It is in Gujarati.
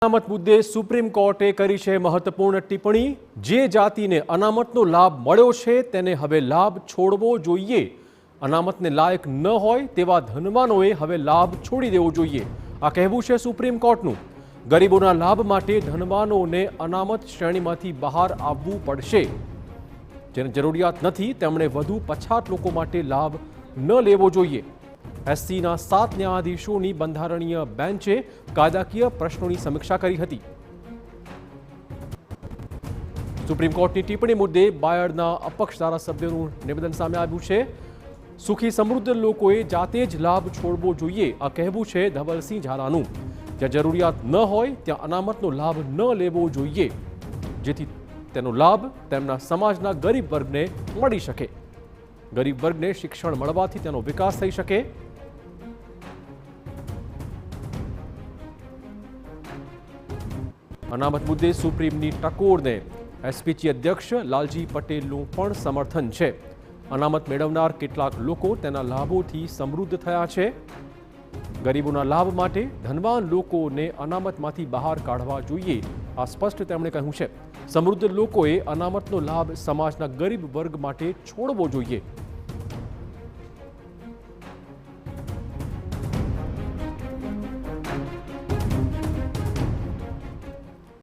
અનામત મુદ્દે સુપ્રીમ કોર્ટે કરી છે મહત્વપૂર્ણ ટિપ્પણી। જે જાતિને અનામતનો લાભ મળ્યો છે તેને હવે લાભ છોડવો જોઈએ। અનામતને લાયક ન હોય તેવા ધનવાનોએ હવે લાભ છોડી દેવો જોઈએ। આ કહેવું છે સુપ્રીમ કોર્ટનું। ગરીબોના લાભ માટે ધનવાનોને અનામત શ્રેણીમાંથી બહાર આવવું પડશે। જેને જરૂરિયાત નથી તેમણે વધુ પછાત લોકો માટે લાભ ન લેવો જોઈએ। એસસીના 7 ન્યાયાધીશોની બંધારણીય બેન્ચે કાયદાકીય પ્રશ્નોની સમીક્ષા કરી હતી। સુપ્રીમ કોર્ટની ટિપ્પણી મુદ્દે બાયડના અપક્ષ ધારાસભ્યોનું નિવેદન સામે આવ્યું છે। સુખી સમૃદ્ધ લોકોએ જાતે જ લાભ છોડવો જોઈએ, આ કહેવું છે ધવલસિંહ ઝાલાનું। જ્યાં જરૂરિયાત ન હોય ત્યાં અનામતનો લાભ ન લેવો જોઈએ, જેથી તેનો લાભ તેમના સમાજના ગરીબ વર્ગને મળી શકે। ગરીબ વર્ગને શિક્ષણ મળવાથી તેનો વિકાસ થઈ શકે। અનામત મુદ્દે સુપ્રીમની ટકોરને એસપીજી અધ્યક્ષ લાલજી પટેલનું પણ સમર્થન છે। અનામત મેળવનાર કેટલાક લોકો તેના લાભોથી સમૃદ્ધ થયા છે। ગરીબોના લાભ માટે ધનવાન લોકોને અનામતમાંથી બહાર કાઢવા જોઈએ, આ સ્પષ્ટ તેમણે કહ્યું છે। સમૃદ્ધ લોકોએ અનામતનો લાભ સમાજના ગરીબ વર્ગ માટે છોડવો જોઈએ।